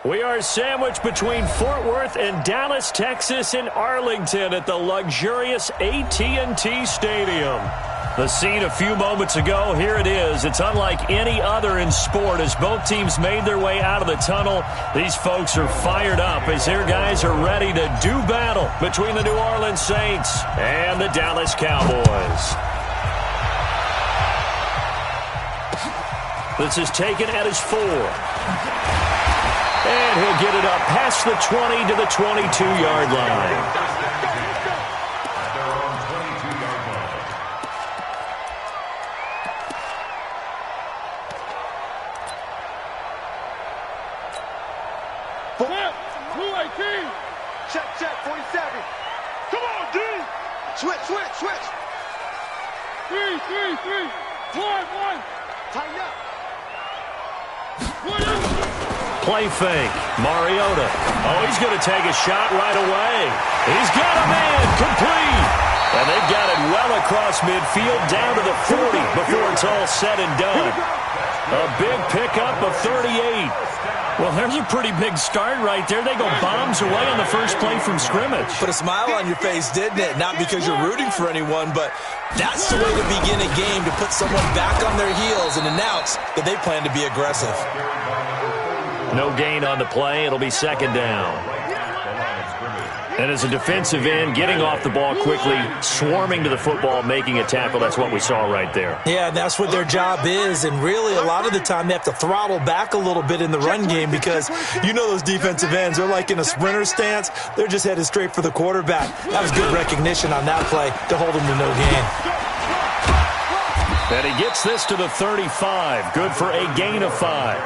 We are sandwiched between Fort Worth and Dallas, Texas in Arlington at the luxurious AT&T Stadium. The scene a few moments ago, here it is. It's unlike any other in sport as both teams made their way out of the tunnel. These folks are fired up as their guys are ready to do battle between the New Orleans Saints and the Dallas Cowboys. This is taken at his 4. And he'll get it up past the 20 to the 22-yard line. Check, 47. Come on, D. Switch. 3. 1. Tighten up. Play fake. Mariota. Oh, he's going to take a shot right away. He's got a man. Complete. And they've got it well across midfield down to the 40 before it's all said and done. A big pickup of 38. Well, there's a pretty big start right there. They go bombs away on the first play from scrimmage. Put a smile on your face, didn't it? Not because you're rooting for anyone, but that's the way to begin a game, to put someone back on their heels and announce that they plan to be aggressive. No gain on the play. It'll be second down. And as a defensive end, getting off the ball quickly, swarming to the football, making a tackle, that's what we saw right there. Yeah, that's what their job is, and really a lot of the time they have to throttle back a little bit in the run game because you know those defensive ends, they're like in a sprinter stance. They're just headed straight for the quarterback. That was good recognition on that play to hold them to no gain. And he gets this to the 35. Good for a gain of 5.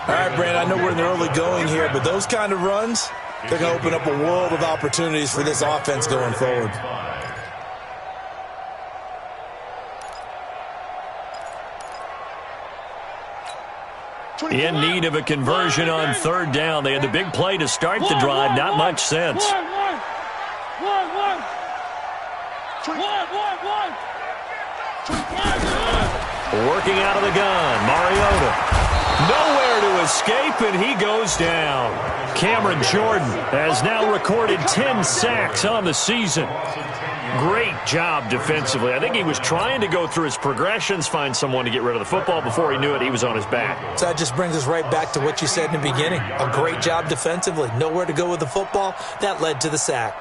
All right, Brandon, I know we're in the early going here, but those kind of runs, they're going to open up a world of opportunities for this offense going forward. In need of a conversion on third down. They had the big play to start the drive. Not much sense. Working out of the gun, Mariota. Nowhere to escape, and he goes down. Cameron Jordan has now recorded 10 sacks on the season. Great job defensively. I think he was trying to go through his progressions, find someone to get rid of the football. Before he knew it, he was on his back. So that just brings us right back to what you said in the beginning. A great job defensively. Nowhere to go with the football. That led to the sack.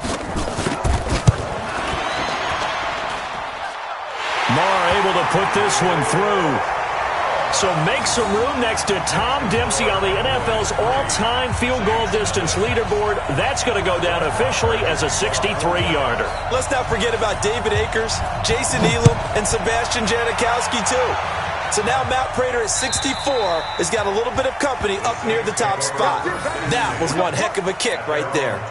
Marr able to put this one through. So make some room next to Tom Dempsey on the NFL's all-time field goal distance leaderboard. That's going to go down officially as a 63-yarder. Let's not forget about David Akers, Jason Elam, and Sebastian Janikowski, too. So now Matt Prater at 64 has got a little bit of company up near the top spot. That was one heck of a kick right there.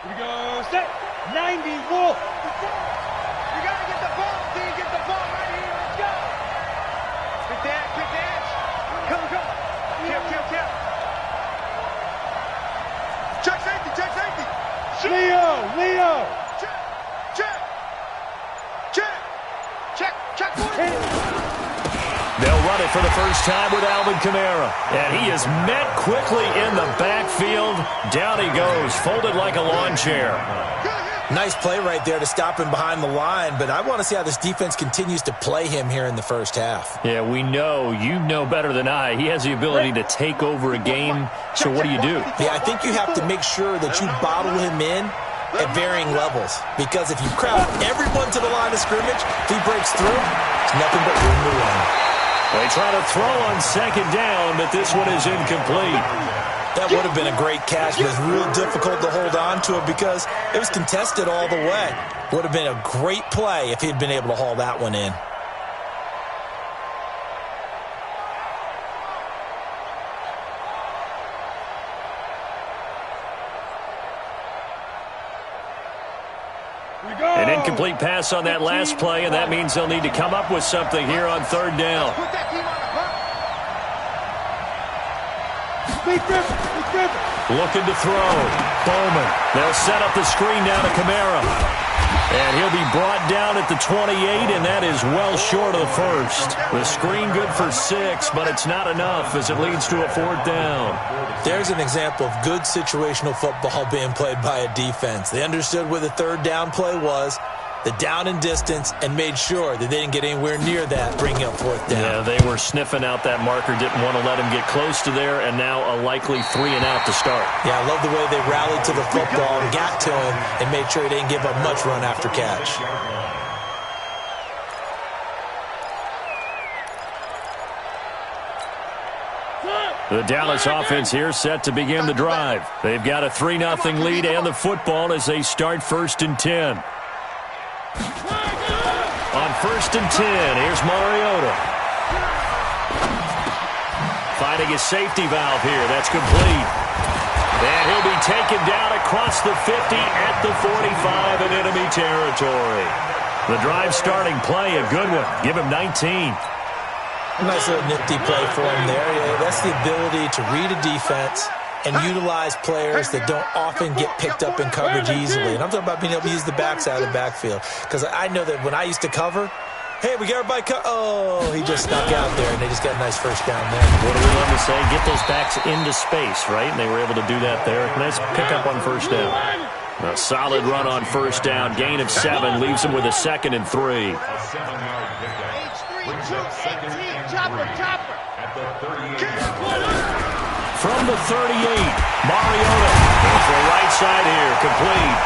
Here we go, set, 90, wolf. You gotta get the ball, D, get the ball right here, let's go. Good dash. Come. Kill. Check safety. Leo. Check. They'll run it for the first time with Alvin Kamara. And he is met quickly in the backfield. Down he goes, folded like a lawn chair. Nice play right there to stop him behind the line, but I want to see how this defense continues to play him here in the first half. Yeah, we know. You know better than I. He has the ability to take over a game. So what do? Yeah, I think you have to make sure that you bottle him in at varying levels. Because if you crowd everyone to the line of scrimmage, if he breaks through, it's nothing but room to run. They try to throw on second down, but this one is incomplete. That would have been a great catch, but it's real difficult to hold on to it because it was contested all the way. Would have been a great play if he had been able to haul that one in. An incomplete pass on that last play, and that means they'll need to come up with something here on third down. Looking to throw. Bowman. They'll set up the screen down to Kamara. And he'll be brought down at the 28, and that is well short of the first. The screen good for 6, but it's not enough as it leads to a 4th down. There's an example of good situational football being played by a defense. They understood where the 3rd down play was, the down and distance, and made sure that they didn't get anywhere near that, bringing up 4th down. Yeah, they were sniffing out that marker, didn't want to let him get close to there, and now a likely 3 and out to start. Yeah, I love the way they rallied to the football and got to him and made sure he didn't give up much run after catch. The Dallas offense here set to begin the drive. They've got a 3-0 lead and the football as they start 1st and 10. On 1st and 10, here's Mariota. Finding his safety valve here. That's complete. And he'll be taken down across the 50 at the 45 in enemy territory. The drive starting play, a good one. Give him 19. Nice little nifty play for him there. Yeah, that's the ability to read a defense and utilize players that don't often get picked up in coverage easily. And I'm talking about being able to use the backside of the backfield. Because I know that when I used to cover, hey, we got everybody oh, he just snuck out there, and they just got a nice 1st down there. What do we love to say? Get those backs into space, right? And they were able to do that there. Nice pickup on 1st down. A solid run on 1st down. Gain of 7 leaves him with a 2nd and 3. From the 38, Mariota goes for the right side here, complete.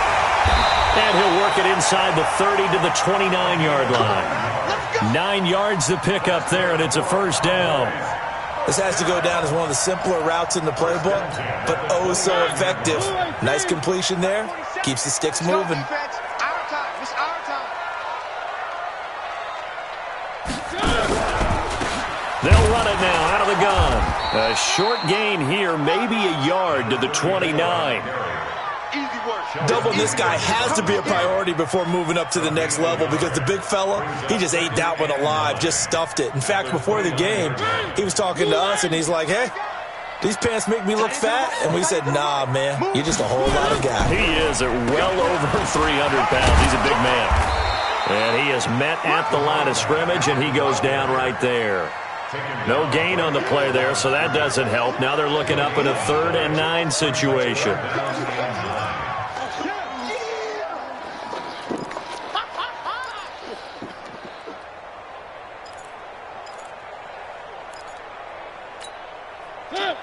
And he'll work it inside the 30 to the 29-yard line. 9 yards to pick up there, and it's a 1st down. This has to go down as one of the simpler routes in the playbook, but oh so effective. Nice completion there. Keeps the sticks moving. They'll run it now out of the gun. A short gain here, maybe a yard to the 29. Doubling this guy has to be a priority before moving up to the next level because the big fella, he just ate that one alive, just stuffed it. In fact, before the game, he was talking to us, and he's like, hey, these pants make me look fat? And we said, nah, man, you're just a whole lot of guy. He is at well over 300 pounds. He's a big man. And he is met at the line of scrimmage, and he goes down right there. No gain on the play there, so that doesn't help. Now they're looking up in a 3rd and 9 situation.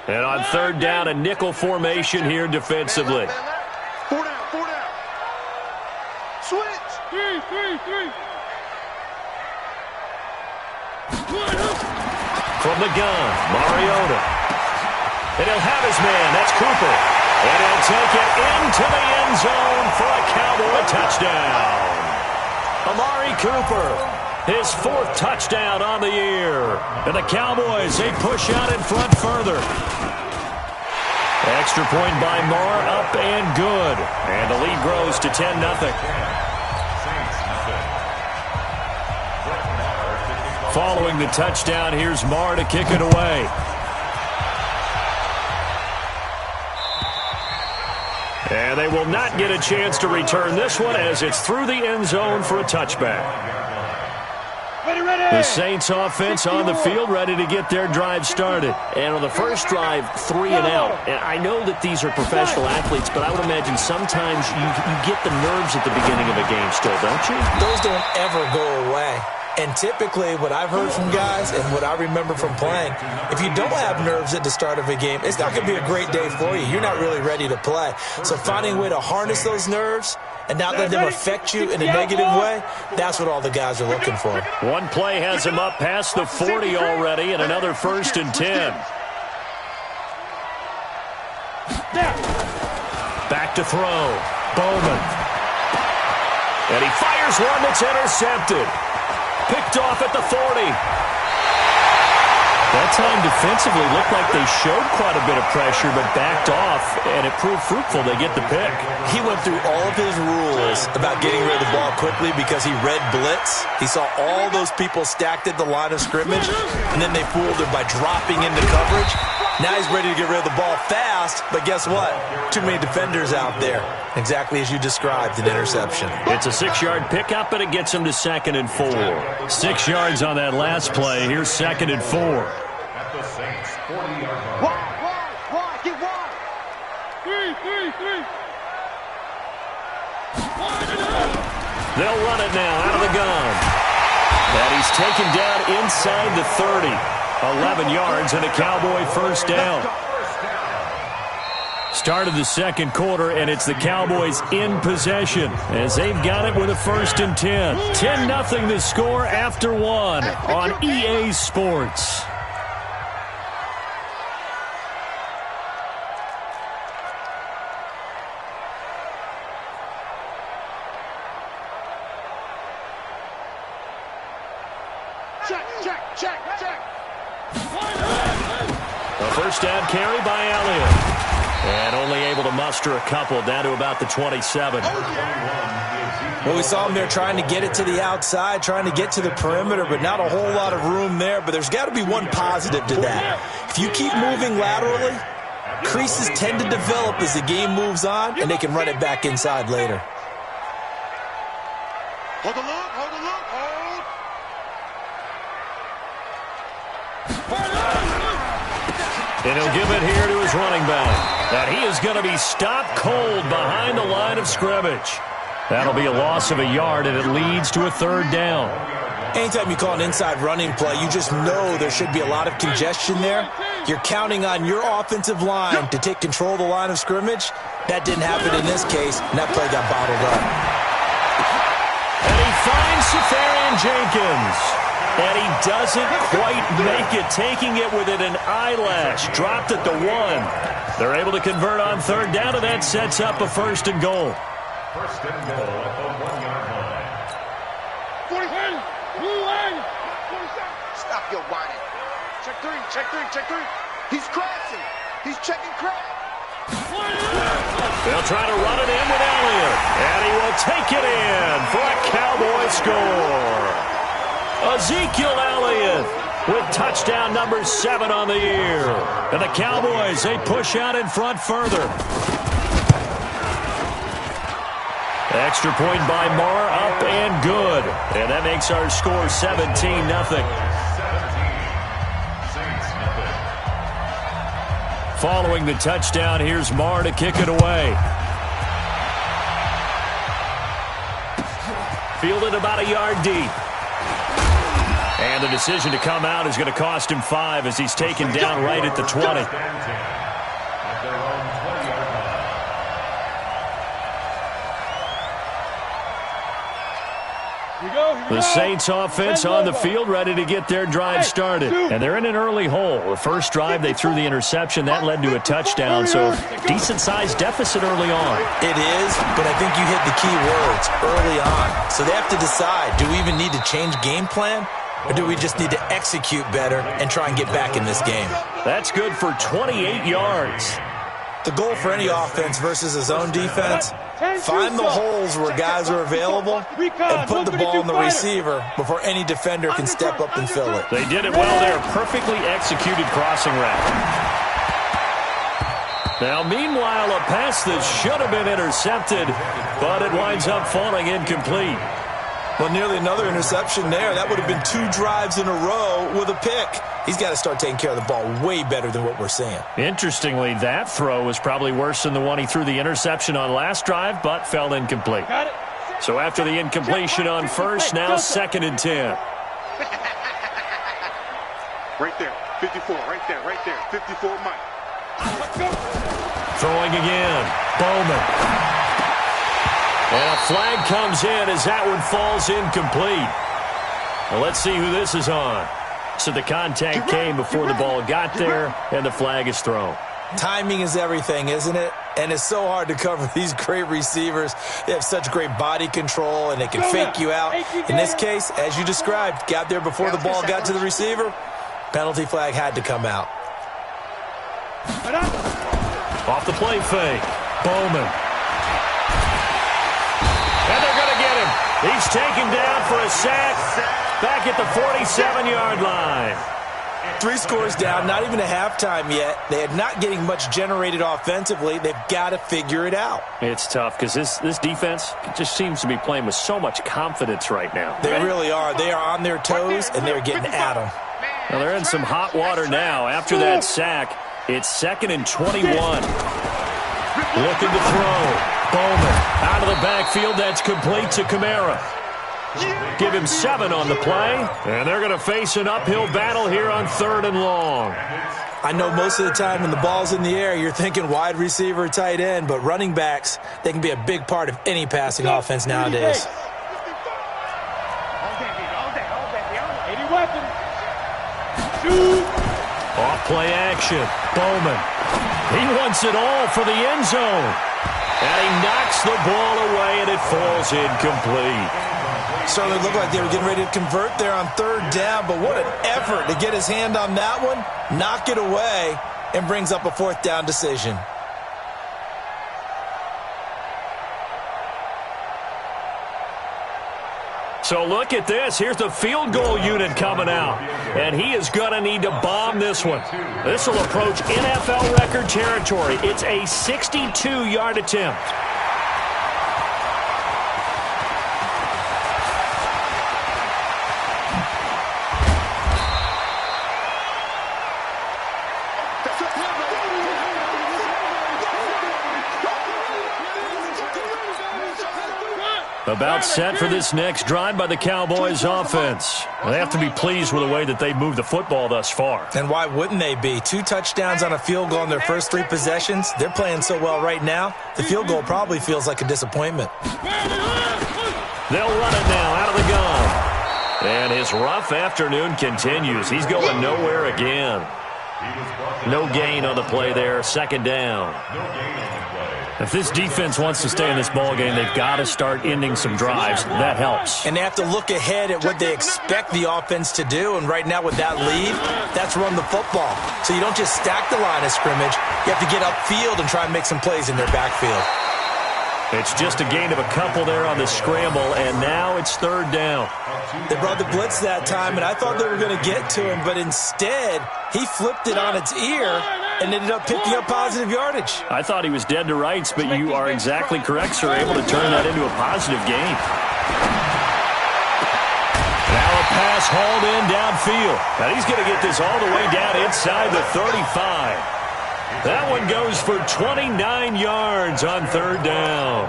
And on 3rd down, a nickel formation here defensively. 4 down. Switch. 3. From the gun, Mariota. And he'll have his man. That's Cooper. And he'll take it into the end zone for a Cowboy touchdown. Amari Cooper, his 4th touchdown on the year. And the Cowboys, they push out in front further. Extra point by Marr, up and good. And the lead grows to 10-0. Following the touchdown, here's Marr to kick it away. And they will not get a chance to return this one as it's through the end zone for a touchback. The Saints offense on the field, ready to get their drive started. And on the first drive, 3 and out. And I know that these are professional athletes, but I would imagine sometimes you get the nerves at the beginning of a game still, don't you? Those don't ever go away. And typically, what I've heard from guys and what I remember from playing, if you don't have nerves at the start of a game, it's not going to be a great day for you. You're not really ready to play. So finding a way to harness those nerves and not let them affect you in a negative way, that's what all the guys are looking for. One play has him up past the 40 already, and another 1st and 10. Back to throw. Bowman. And he fires one that's intercepted. Picked off at the 40. That time defensively looked like they showed quite a bit of pressure but backed off, and it proved fruitful. They get the pick. He went through all of his rules about getting rid of the ball quickly because he read blitz. He saw all those people stacked at the line of scrimmage, and then they fooled him by dropping into coverage. Now he's ready to get rid of the ball fast, but guess what? Too many defenders out there. Exactly as you described, an interception. It's a 6-yard pickup, and it gets him to 2nd and 4. 6 yards on that last play. Here's 2nd and 4. At the Saints, 40-yard line. Wide, get wide. 3. They'll run it now out of the gun. And he's taken down inside the 30. 11 yards and a Cowboy first down. Start of the second quarter, and it's the Cowboys in possession as they've got it with a 1st and 10. 10-0 the score after 1 on EA Sports. Check. A first down carry by Elliott. And only able to muster a couple down to about the 27. Well, we saw him there trying to get it to the outside, trying to get to the perimeter, but not a whole lot of room there. But there's got to be one positive to that. If you keep moving laterally, creases tend to develop as the game moves on, and they can run it back inside later. Hold. And he'll give it here to his running back. And he is going to be stopped cold behind the line of scrimmage. That'll be a loss of a yard, and it leads to a 3rd down. Anytime you call an inside running play, you just know there should be a lot of congestion there. You're counting on your offensive line to take control of the line of scrimmage. That didn't happen in this case, and that play got bottled up. And he finds Safarian Jenkins. And he doesn't quite make it, taking it within an eyelash. Dropped at the 1. They're able to convert on 3rd down, and that sets up a 1st and goal. 1st and goal at the 1-yard line. 47. Stop your whining. Check 3. He's crashing. He's checking crash. They'll try to run it in with Elliott. And he will take it in for a Cowboy score. Ezekiel Elliott with touchdown number 7 on the year. And the Cowboys, they push out in front further. Extra point by Marr, up and good. And that makes our score 17-0. Following the touchdown, here's Marr to kick it away. Fielded about a yard deep. And the decision to come out is going to cost him 5 as he's taken down right at the 20. The Saints offense on the field, ready to get their drive started. And they're in an early hole. The first drive, they threw the interception. That led to a touchdown, so decent-sized deficit early on. It is, but I think you hit the key words, early on. So they have to decide, do we even need to change game plan? Or do we just need to execute better and try and get back in this game? That's good for 28 yards. The goal for any offense versus a zone defense, find the holes where guys are available and put the ball in the receiver before any defender can step up and fill it. They did it well there. Perfectly executed crossing route. Now, meanwhile, a pass that should have been intercepted, but it winds up falling incomplete. Well, nearly another interception there. That would have been 2 drives in a row with a pick. He's got to start taking care of the ball way better than what we're seeing. Interestingly, that throw was probably worse than the one he threw the interception on last drive, but fell incomplete. So after the incompletion on first, now 2nd and 10. Right there, 54, right there, 54, Mike. Throwing again, Bowman. And a flag comes in as that one falls incomplete. Well, let's see who this is on. So the contact came before the ball got there, and the flag is thrown. Timing is everything, isn't it? And it's so hard to cover these great receivers. They have such great body control, and they can fake you out. In this case, as you described, got there before the ball got to the receiver. Penalty flag had to come out. Off the play fake, Bowman. And they're going to get him. He's taken down for a sack back at the 47-yard line. 3 scores down, not even a halftime yet. They are not getting much generated offensively. They've got to figure it out. It's tough because this defense just seems to be playing with so much confidence right now. They really are. They are on their toes, and they're getting at them. Well, they're in some hot water now after that sack. It's 2nd and 21. Looking to throw. Bowman out of the backfield. That's complete to Kamara. Give him 7 on the play. And they're going to face an uphill battle here on 3rd and long. I know most of the time when the ball's in the air, you're thinking wide receiver, tight end, but running backs, they can be a big part of any passing offense nowadays. Off play action. Bowman. He wants it all for the end zone. And he knocks the ball away, and it falls incomplete. Certainly looked like they were getting ready to convert there on 3rd down, but what an effort to get his hand on that one, knock it away, and brings up a 4th down decision. So look at this. Here's the field goal unit coming out. And he is going to need to bomb this one. This will approach NFL record territory. It's a 62-yard attempt. About set for this next drive by the Cowboys offense. They have to be pleased with the way that they moved the football thus far. And why wouldn't they be? 2 touchdowns on a field goal in their first 3 possessions. They're playing so well right now, the field goal probably feels like a disappointment. They'll run it now out of the gun. And his rough afternoon continues. He's going nowhere again. No gain on the play there, 2nd down. If this defense wants to stay in this ballgame, they've got to start ending some drives. That helps. And they have to look ahead at what they expect the offense to do. And right now with that lead, that's run the football. So you don't just stack the line of scrimmage. You have to get upfield and try and make some plays in their backfield. It's just a gain of a couple there on the scramble, and now it's 3rd down. They brought the blitz that time, and I thought they were going to get to him, but instead, he flipped it on its ear and ended up picking up positive yardage. I thought he was dead to rights, but you are exactly correct, sir, able to turn that into a positive gain. Now a pass hauled in downfield. And he's going to get this all the way down inside the 35. That one goes for 29 yards on 3rd down.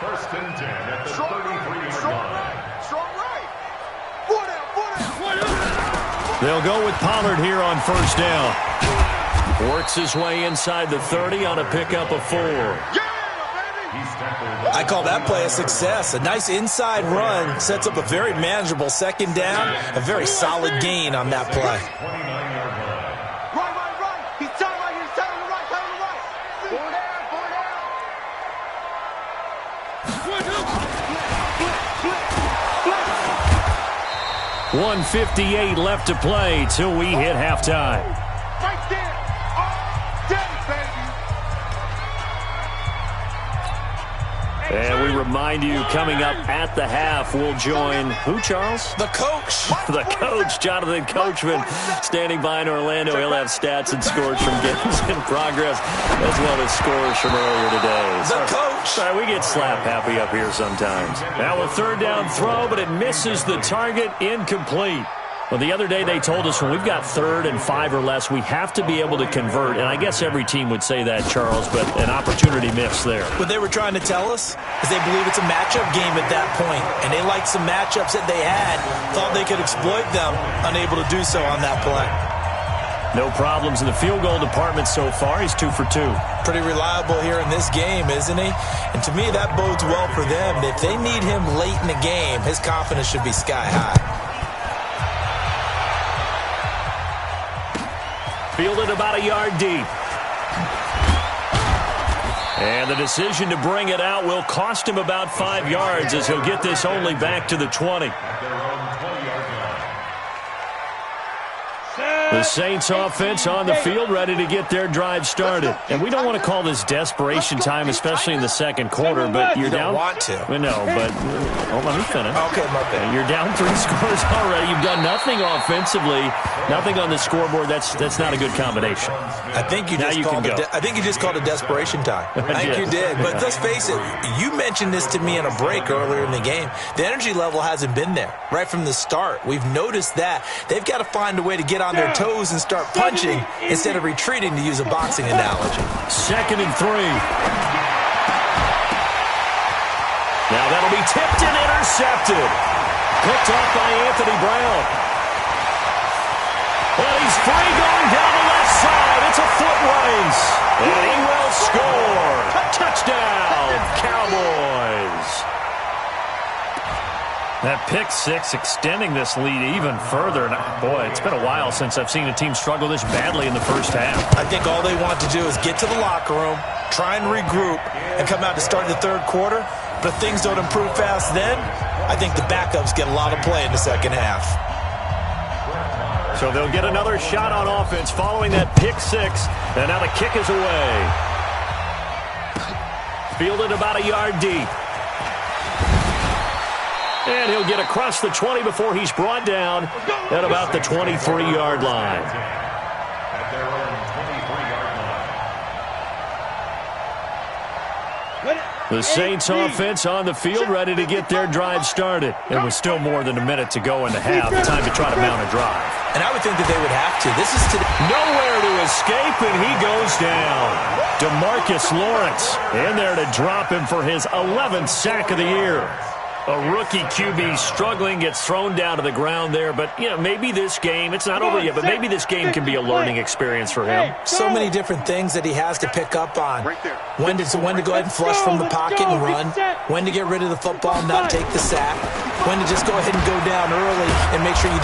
First and 10 at the 33-yard line. Strong right. 4 down. They'll go with Pollard here on 1st down. Works his way inside the 30 on a pickup of 4. I call that play a success. A nice inside run sets up a very manageable 2nd down. A very solid gain on that play. Right. He's tied right here. He's tied on the right. 1:58 left to play till we hit halftime. Right there. All day, baby. And we remind you, coming up at the half, we'll join who, Charles? The coach. The coach, Jonathan Coachman, standing by in Orlando. He'll have stats and scores from games in progress, as well as scores from earlier today. The coach. Sorry, we get slap happy up here sometimes. Now a 3rd down throw, but it misses the target, incomplete. Well, the other day they told us when we've got 3rd and 5 or less, we have to be able to convert. And I guess every team would say that, Charles, but an opportunity missed there. What they were trying to tell us is they believe it's a matchup game at that point, and they liked some matchups that they had, thought they could exploit them, unable to do so on that play. No problems in the field goal department so far. He's 2 for 2. Pretty reliable here in this game, isn't he? And to me, that bodes well for them. If they need him late in the game, his confidence should be sky high. Fielded about a yard deep. And the decision to bring it out will cost him about 5 yards, as he'll get this only back to the 20. Set. The Saints offense on the field, ready to get their drive started. And we don't want to call this desperation time, especially in the second quarter, but you're down. You don't want to. No, but let me finish. Okay, my bad. You're down 3 scores already. You've done nothing offensively, nothing on the scoreboard. That's not a good combination. I think you just called it desperation time. I think you did. But let's face it, you mentioned this to me in a break earlier in the game. The energy level hasn't been there right from the start. We've noticed that. They've got to find a way to get on their toes and start punching instead of retreating, to use a boxing analogy. 2nd and 3. Now that'll be tipped and intercepted. Picked off by Anthony Brown. Well, he's free going down the left side. It's a foot race. And he will score. Touchdown, Cowboys. That pick 6 extending this lead even further. And boy, it's been a while since I've seen a team struggle this badly in the first half. I think all they want to do is get to the locker room, try and regroup, and come out to start the third quarter. But if things don't improve fast then, I think the backups get a lot of play in the second half. So they'll get another shot on offense following that pick 6. And now the kick is away. Fielded about a yard deep. And he'll get across the 20 before he's brought down at about the 23-yard line. The Saints offense on the field, ready to get their drive started. And with still more than a minute to go in the half, time to try to mount a drive. And I would think that they would have to. This is nowhere to escape, and he goes down. DeMarcus Lawrence in there to drop him for his 11th sack of the year. A rookie QB struggling, gets thrown down to the ground there. But, you know, maybe this game, it's not over yet, but maybe this game can be a learning experience for him. So many different things that he has to pick up on. When to go ahead and flush from the pocket and run. When to get rid of the football and not take the sack. When to just go ahead and go down early and make sure you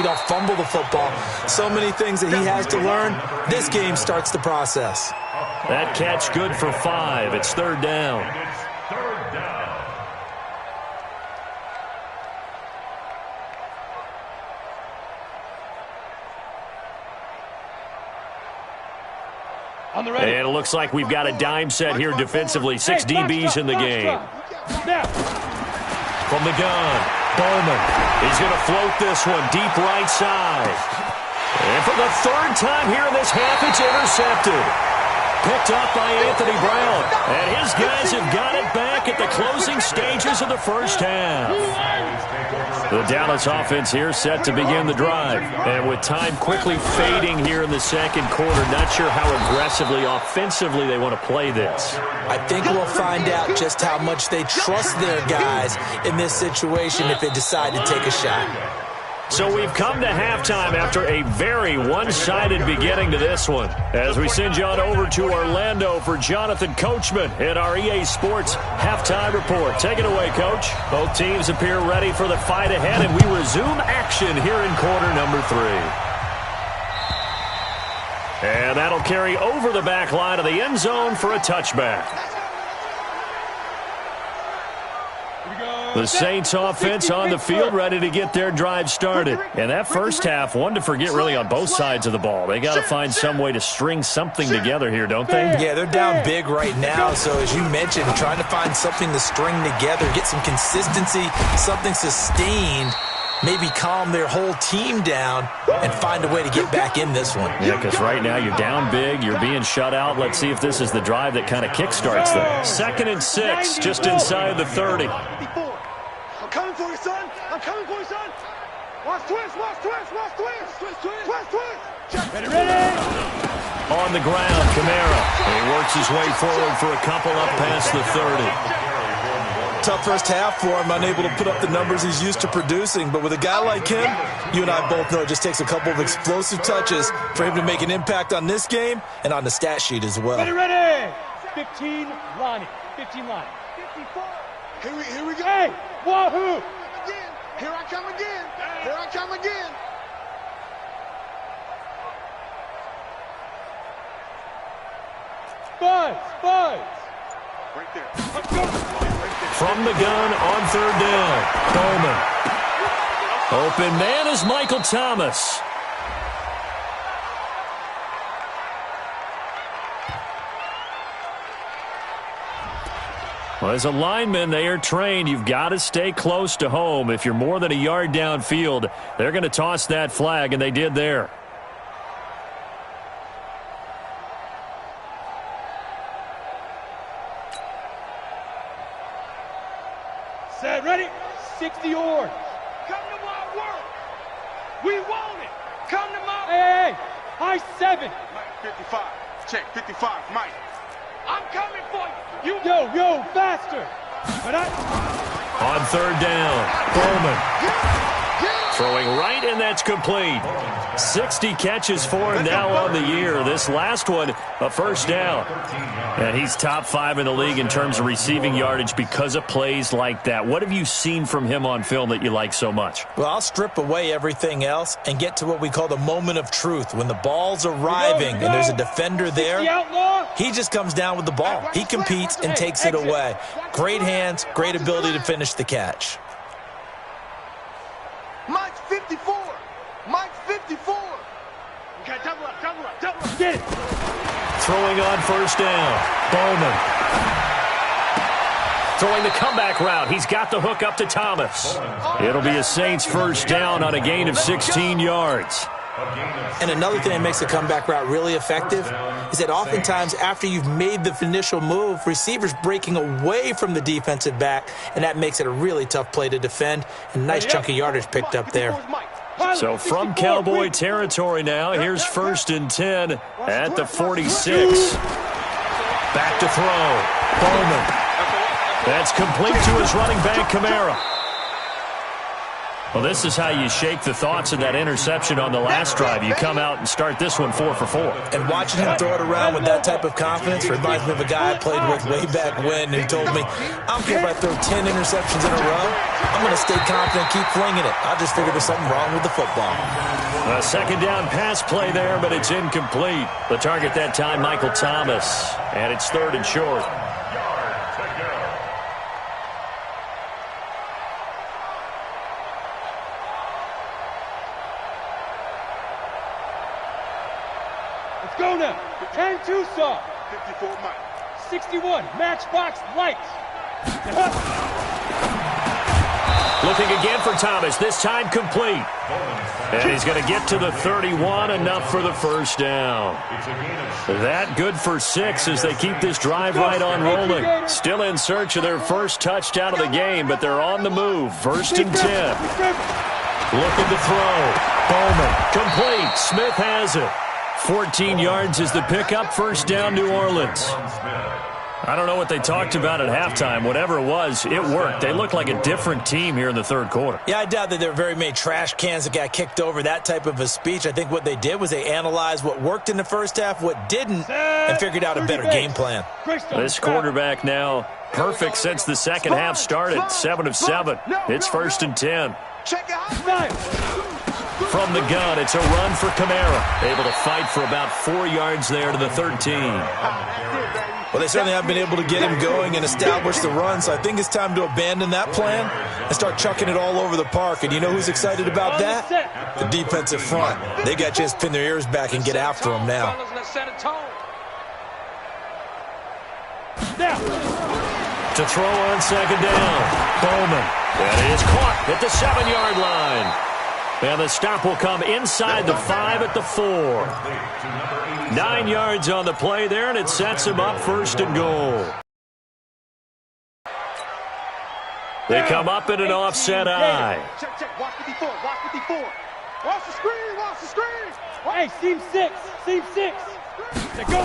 don't fumble the football. So many things that he has to learn. This game starts the process. That catch good for 5. It's 3rd down. And it looks like we've got a dime set here defensively. 6 DBs in the game. From the gun, Bowman. He's going to float this one deep right side. And for the 3rd time here in this half, it's intercepted. Picked up by Anthony Brown. And his guys have got it back at the closing stages of the first half. The Dallas offense here set to begin the drive. And with time quickly fading here in the second quarter, not sure how aggressively, offensively they want to play this. I think we'll find out just how much they trust their guys in this situation if they decide to take a shot. So we've come to halftime after a very one-sided beginning to this one. As we send you on over to Orlando for Jonathan Coachman in our EA Sports Halftime Report. Take it away, Coach. Both teams appear ready for the fight ahead, and we resume action here in quarter number 3. And that'll carry over the back line of the end zone for a touchback. The Saints offense on the field, ready to get their drive started. And that first half, one to forget really on both sides of the ball. They got to find some way to string something together here, don't they? Yeah, they're down big right now. So as you mentioned, trying to find something to string together, get some consistency, something sustained, maybe calm their whole team down and find a way to get back in this one. Yeah, because right now you're down big, you're being shut out. Let's see if this is the drive that kind of kickstarts them. 2nd and 6, just inside the 30. I'm coming for you, son. I'm coming for you, son. Watch twist, watch twist, watch twist. Twist, twist, twist, twist. Ready, ready. On the ground, Kamara. He works his way forward for a couple up past the 30. Tough first half for him, unable to put up the numbers he's used to producing. But with a guy like him, you and I both know it just takes a couple of explosive touches for him to make an impact on this game and on the stat sheet as well. Ready, ready. 15, Lonnie. 15, Lonnie. 54. Here we go. Hey, wahoo. Again. Here I come again. Here I come again. Buzz. Right there. Let's go. From the gun on 3rd down. Bowman. Open man is Michael Thomas. Well, as a lineman, they are trained. You've got to stay close to home. If you're more than a yard downfield, they're going to toss that flag, and they did there. Set, ready? 60 yards. Come to my work. We want it. Come to my... Hey, high 7. Mike, 55. Check, 55, Mike. I'm coming for you. Yo, faster. On third down, Bowman. Throwing right, and that's complete. 60 catches for him now on the year. This last one, a first down. And he's top 5 in the league in terms of receiving yardage because of plays like that. What have you seen from him on film that you like so much? Well, I'll strip away everything else and get to what we call the moment of truth. When the ball's arriving and there's a defender there, he just comes down with the ball. He competes and takes it away. Great hands, great ability to finish the catch. Mike's 54. Mike's 54. Okay, double up. Get it. Throwing on first down, Bowman. Throwing the comeback route. He's got the hook up to Thomas. It'll be a Saints first down on a gain of 16 yards. And another thing that makes the comeback route really effective is that oftentimes after you've made the initial move, receivers breaking away from the defensive back, and that makes it a really tough play to defend. And nice chunk of yardage picked up there. So from Cowboy territory now, here's 1st and 10 at the 46. Back to throw. Bowman. That's complete to his running back, Kamara. Well, this is how you shake the thoughts of that interception on the last drive. You come out and start this one 4 for 4. And watching him throw it around with that type of confidence reminds me of a guy I played with way back when who told me, I don't care if I throw 10 interceptions in a row, I'm going to stay confident, keep flinging it. I just figured there's something wrong with the football. A second down pass play there, but it's incomplete. The target that time, Michael Thomas. And it's 3rd and short. Go now. 10 Tucson. 54, Mike. 61. Matchbox lights. Looking again for Thomas. This time complete. And he's going to get to the 31. Enough for the first down. That good for 6 as they keep this drive right on rolling. Still in search of their first touchdown of the game, but they're on the move. 1st and 10. Looking to throw. Bowman. Complete. Smith has it. 14 yards is the pickup. 1st down, New Orleans. I don't know what they talked about at halftime. Whatever it was, it worked. They look like a different team here in the 3rd quarter. Yeah, I doubt that there were very many trash cans that got kicked over, that type of a speech. I think what they did was they analyzed what worked in the first half, what didn't, and figured out a better game plan. This quarterback now perfect since the second half started. 7 of 7. It's 1st and 10. Check it out. From the gun, it's a run for Kamara. Able to fight for about 4 yards there to the 13. Well, they certainly have been able to get him going and establish the run, so I think it's time to abandon that plan and start chucking it all over the park. And you know who's excited about that? The defensive front. They got a chance to pin their ears back and get after him now. To throw on second down, Bowman. That is caught at the 7-yard line. And the stop will come inside the 5 at the 4. 9 yards on the play there, and it sets him up 1st and goal. They come up in an offset eye. Check. Watch 54. Watch 54. Watch the screen. Watch the screen. Hey, seam 6. Seam 6. They go.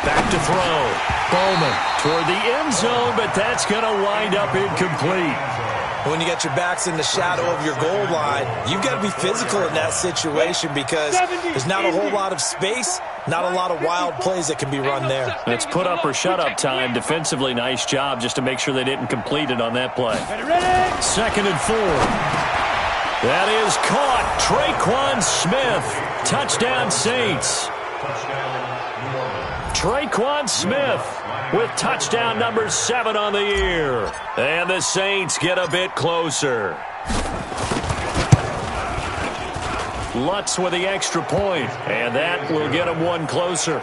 Back to throw. Bowman toward the end zone, but that's going to wind up incomplete. When you got your backs in the shadow of your goal line, you've got to be physical in that situation because there's not a whole lot of space, not a lot of wild plays that can be run there. It's put up or shut up time. Defensively, nice job just to make sure they didn't complete it on that play. 2nd and 4. That is caught. Traquan Smith. Touchdown Saints. Traquan Smith with touchdown number 7 on the year. And the Saints get a bit closer. Lutz with the extra point, and that will get them 1 closer.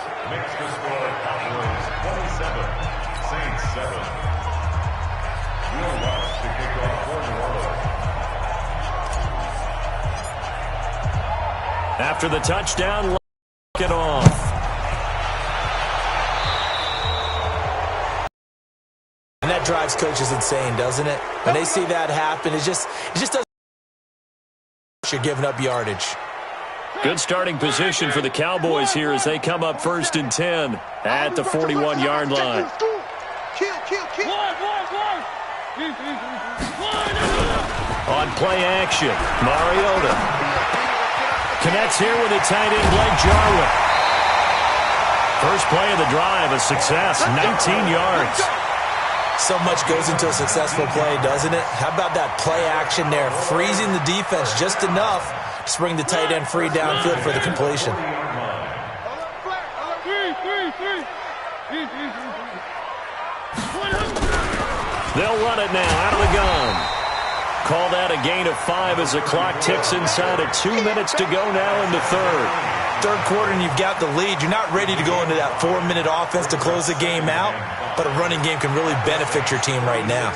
After the touchdown, lock it off. And that drives coaches insane, doesn't it? When they see that happen, it just doesn't. You're giving up yardage. Good starting position for the Cowboys here as they come up 1st and 10 at the 41-yard line. On play action, Mariota connects here with a tight end, Blake Jarwin. First play of the drive, a success, 19 yards. So much goes into a successful play, doesn't it? How about that play action there, freezing the defense just enough to bring the tight end free downfield for the completion. They'll run it now out of the gun. Call that a gain of 5 as the clock ticks inside of 2 minutes to go now in the third. Third quarter and you've got the lead. You're not ready to go into that 4-minute offense to close the game out, but a running game can really benefit your team right now.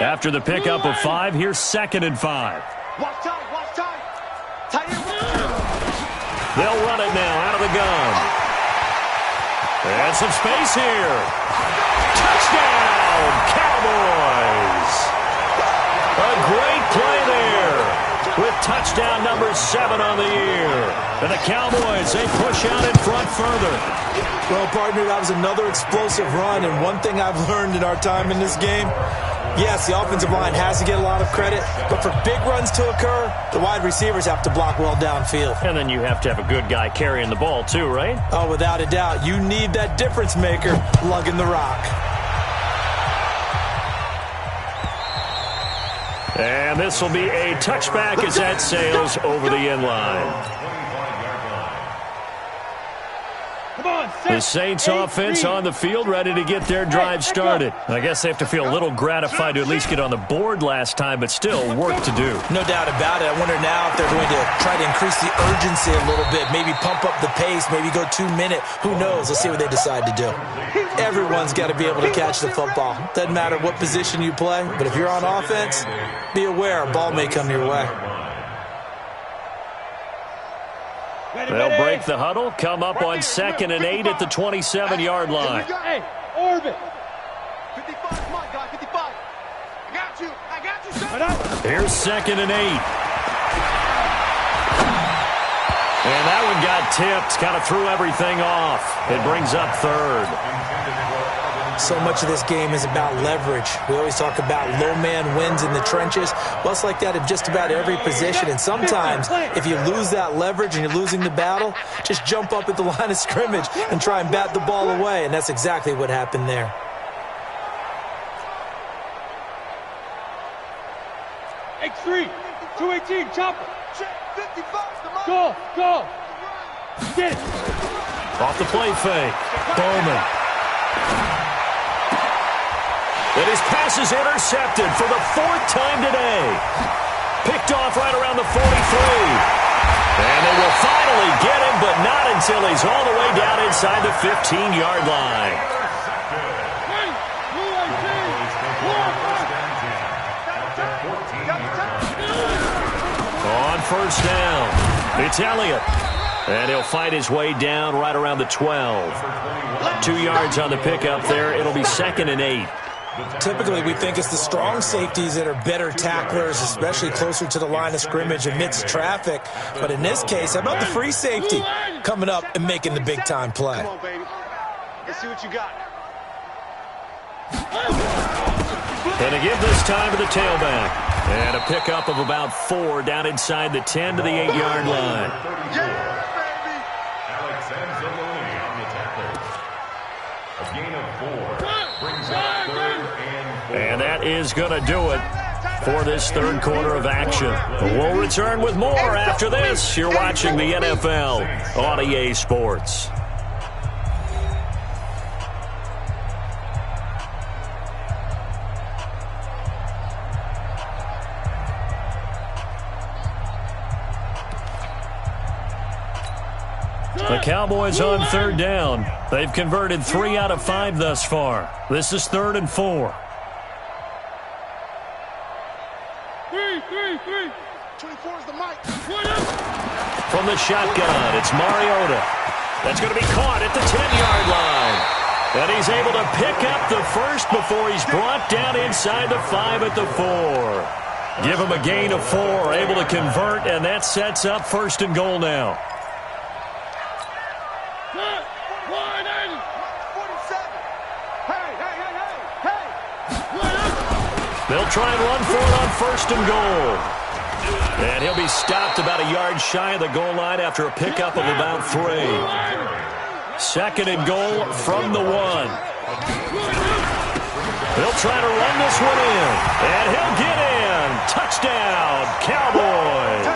After the pickup of 5, here's 2nd and 5. Watch time, watch time. Tight end. They'll run it now out of the gun. And some space here. Touchdown, Cowboys. A great play there with touchdown number 7 on the year. And the Cowboys, they push out in front further. Well, partner, that was another explosive run, and one thing I've learned in our time in this game, yes, the offensive line has to get a lot of credit, but for big runs to occur, the wide receivers have to block well downfield. And then you have to have a good guy carrying the ball too, right? Oh, without a doubt. You need that difference maker lugging the rock. And this will be a touchback as that sails over the end line. The Saints offense on the field, ready to get their drive started. I guess they have to feel a little gratified to at least get on the board last time, but still work to do. No doubt about it. I wonder now if they're going to try to increase the urgency a little bit, maybe pump up the pace, maybe go 2-minute. Who knows? Let's see what they decide to do. Everyone's got to be able to catch the football. Doesn't matter what position you play, but if you're on offense, be aware a ball may come your way. They'll break the huddle, come up on 2nd and 8 at the 27-yard line. Hey, Orbit. 55, come on, guy, 55. I got you, son. Here's 2nd and 8. And that one got tipped, kind of threw everything off. It brings up 3rd. So much of this game is about leverage. We always talk about low man wins in the trenches. Well, it's like that in just about every position. And sometimes, if you lose that leverage and you're losing the battle, just jump up at the line of scrimmage and try and bat the ball away. And that's exactly what happened there. X3, 218, chopper. Go. Get it. Off the play fake. Bowman. And his pass is intercepted for the 4th time today. Picked off right around the 43. And they will finally get him, but not until he's all the way down inside the 15-yard line. On 1st down, it's Elliott. And he'll fight his way down right around the 12. 2 yards on the pickup there. It'll be 2nd and 8. Typically, we think it's the strong safeties that are better tacklers, especially closer to the line of scrimmage amidst traffic. But in this case, how about the free safety coming up and making the big-time play? Come on, baby. Let's see what you got. And to give this time to the tailback. And a pickup of about 4 down inside the 10 to the 8-yard line. And that is going to do it for this 3rd quarter of action. We'll return with more after this. You're watching the NFL on EA Sports. The Cowboys on third down. They've converted 3 out of 5 thus far. This is 3rd and 4. 24 is the mic. From the shotgun, it's Mariota. That's going to be caught at the 10-yard line. And he's able to pick up the first before he's brought down inside the 5 at the 4. Give him a gain of 4, able to convert, and that sets up 1st and goal now. 47. Hey. They'll try and run for it on 1st and goal. And he'll be stopped about a yard shy of the goal line after a pickup of about 3. 2nd and goal from the 1. They'll try to run this one in. And he'll get in. Touchdown, Cowboys.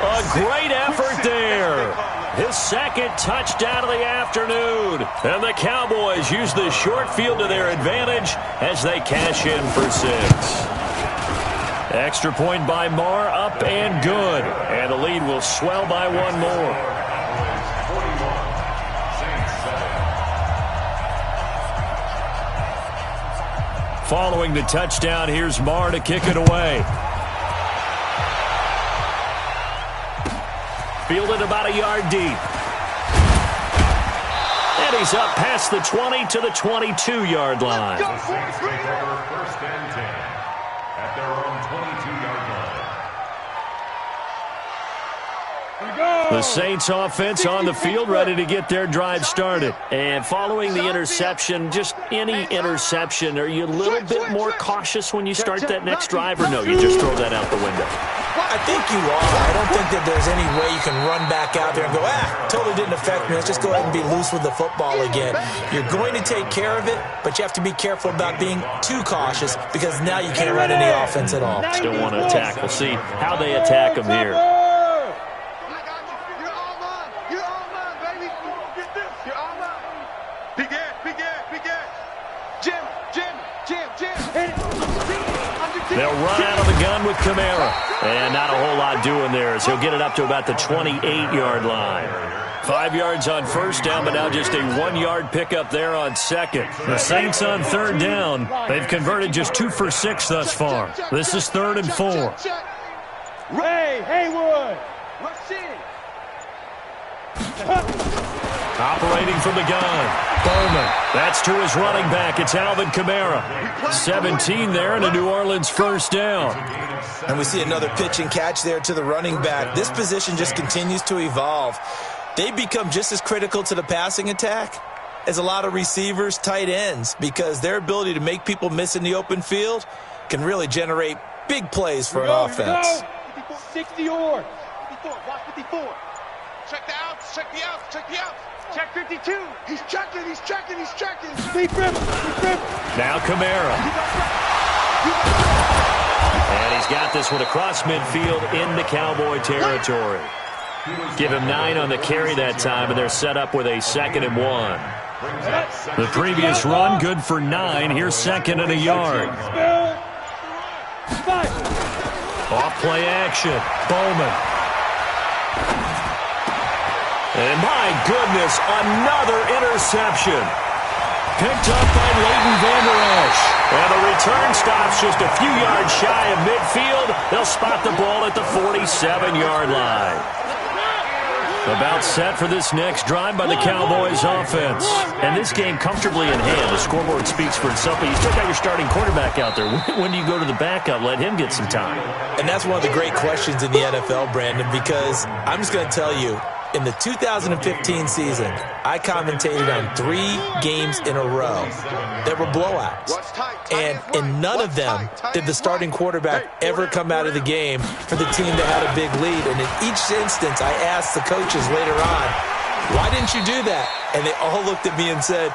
A great effort there. His 2nd touchdown of the afternoon. And the Cowboys use the short field to their advantage as they cash in for 6. Extra point by Marr, up and good. And the lead will swell by 1 more. Following the touchdown, here's Marr to kick it away. Fielded about a yard deep. And he's up past the 20 to the 22-yard line. First and 10 at their own 22-yard line. The Saints offense on the field, ready to get their drive started. And following the interception, just any interception, are you a little bit more cautious when you start that next drive, or no, you just throw that out the window? I think you are. I don't think that there's any way you can run back out there and go, totally didn't affect me. Let's just go ahead and be loose with the football again. You're going to take care of it, but you have to be careful about being too cautious because now you can't run any offense at all. Still want to attack. We'll see how they attack them here. They'll run out of the gun with Kamara. And not a whole lot doing there as he'll get it up to about the 28-yard line. 5 yards on 1st down, but now just a 1-yard pickup there on 2nd. The Saints on 3rd down. They've converted just 2 for 6 thus far. This is 3rd and 4. Ray Haywood. Operating from the gun. Bowman. That's to his running back. It's Alvin Kamara. 17 there and a New Orleans 1st down. And we see another pitch and catch there to the running back. This position just continues to evolve. They become just as critical to the passing attack as a lot of receivers, tight ends, because their ability to make people miss in the open field can really generate big plays for an offense. 60 or 54, block 54. Check the outs, check the outs, check the outs. Check 52. He's checking. Deep rip. Now Kamara. And he's got this one across midfield into Cowboy territory. Give him 9 on the carry that time, and they're set up with a 2nd and 1. The previous run, good for 9. Here's 2nd and a yard. Off play action. Bowman. And my goodness, another interception. Picked up by Leighton Vander Esch. And the return stops just a few yards shy of midfield. They'll spot the ball at the 47-yard line. About set for this next drive by the Cowboys offense. And this game comfortably in hand. The scoreboard speaks for itself, but you still got your starting quarterback out there. When do you go to the backup? Let him get some time. And that's one of the great questions in the NFL, Brandon, because I'm just going to tell you, in the 2015 season, I commentated on 3 games in a row that were blowouts. And in none of them did the starting quarterback ever come out of the game for the team that had a big lead. And in each instance, I asked the coaches later on, why didn't you do that? And they all looked at me and said,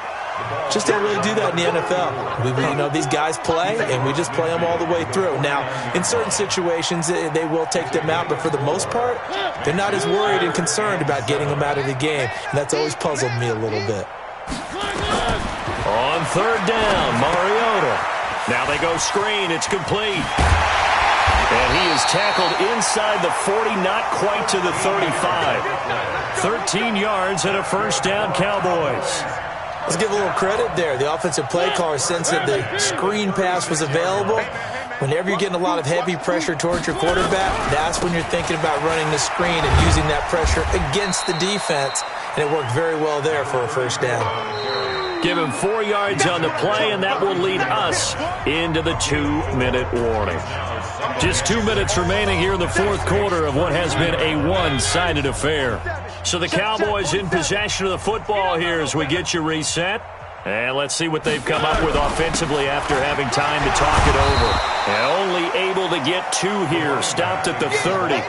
just don't really do that in the NFL. These guys play, and we just play them all the way through. Now, in certain situations, they will take them out, but for the most part, they're not as worried and concerned about getting them out of the game, and that's always puzzled me a little bit. On 3rd down, Mariota. Now they go screen. It's complete. And he is tackled inside the 40, not quite to the 35. 13 yards and a first down, Cowboys. Let's give a little credit there. The offensive play caller sensed that the screen pass was available. Whenever you're getting a lot of heavy pressure towards your quarterback, that's when you're thinking about running the screen and using that pressure against the defense. And it worked very well there for a first down. Give him 4 yards on the play, and that will lead us into the 2-minute warning. Just 2 minutes remaining here in the fourth quarter of what has been a one-sided affair. So the Cowboys in possession of the football here as we get you reset. And let's see what they've come up with offensively after having time to talk it over. And only able to get 2 here, stopped at the 30.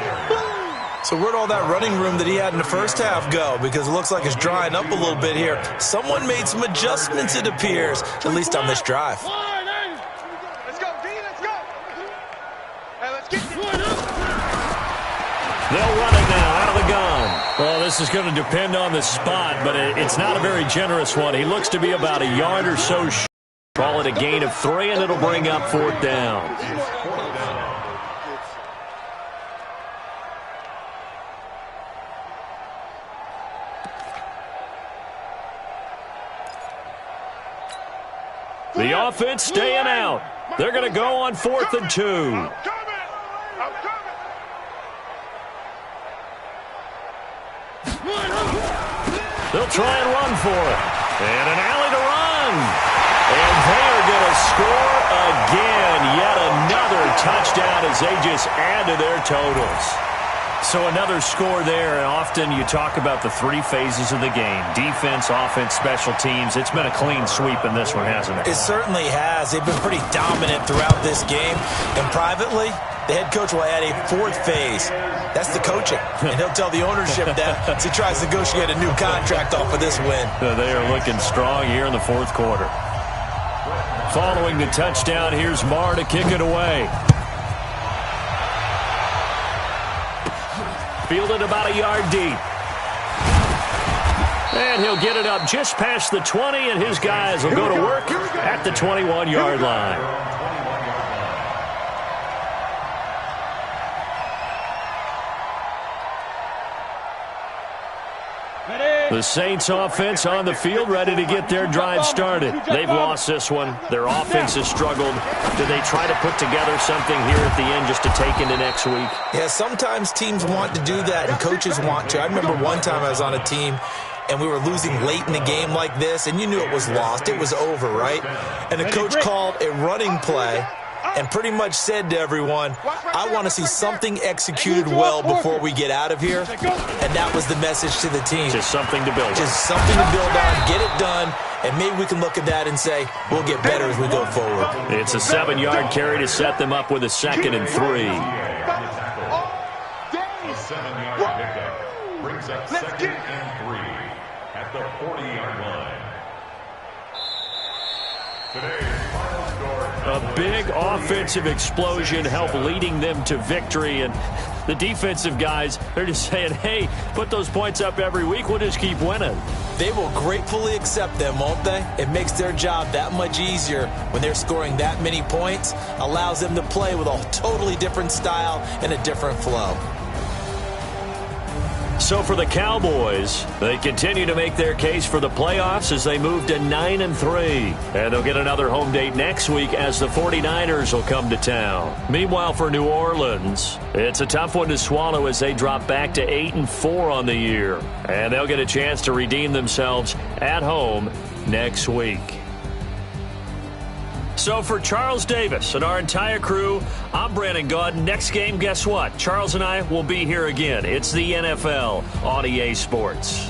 So where'd all that running room that he had in the first half go? Because it looks like it's drying up a little bit here. Someone made some adjustments, it appears, at least on this drive. Let's go, D, let's go. Hey, let's get it. They'll run it now out of the gun. Well, this is going to depend on the spot, but it's not a very generous one. He looks to be about a yard or so short. Call it a gain of 3, and it'll bring up 4th down. The offense staying out. They're going to go on 4th and 2. They'll try and run for it. And an alley to run. And they are going to score again. Yet another touchdown as they just add to their totals. So another score there, and often you talk about the 3 phases of the game. Defense, offense, special teams. It's been a clean sweep in this one, hasn't it? It certainly has. They've been pretty dominant throughout this game. And privately, the head coach will add a 4th phase. That's the coaching. And he'll tell the ownership that as he tries to negotiate a new contract off of this win. They are looking strong here in the fourth quarter. Following the touchdown, here's Marr to kick it away. Fielded about a yard deep. And he'll get it up just past the 20, and his guys will go to work at the 21-yard line. The Saints offense on the field, ready to get their drive started. They've lost this one. Their offense has struggled. Do they try to put together something here at the end just to take into next week? Yeah, sometimes teams want to do that and coaches want to. I remember one time I was on a team and we were losing late in the game like this, and you knew it was lost. It was over, right? And the coach called a running play and pretty much said to everyone, I want to see something executed well before we get out of here. And that was the message to the team. Just something to build on. Just something to build on, get it done, and maybe we can look at that and say, we'll get better as we go forward. It's a 7-yard carry to set them up with a 2nd and 3. A 7-yard pickup brings up 2nd and 3 at the 40-yard line. Today's final score. A big offensive explosion helped leading them to victory, and the defensive guys, they're just saying, hey, put those points up every week, we'll just keep winning. They will gratefully accept them, won't they? It makes their job that much easier when they're scoring that many points, allows them to play with a totally different style and a different flow. So for the Cowboys, they continue to make their case for the playoffs as they move to 9-3. And they'll get another home date next week as the 49ers will come to town. Meanwhile, for New Orleans, it's a tough one to swallow as they drop back to 8-4 on the year. And they'll get a chance to redeem themselves at home next week. So for Charles Davis and our entire crew, I'm Brandon Gaudin. Next game, guess what? Charles and I will be here again. It's the NFL on EA Sports.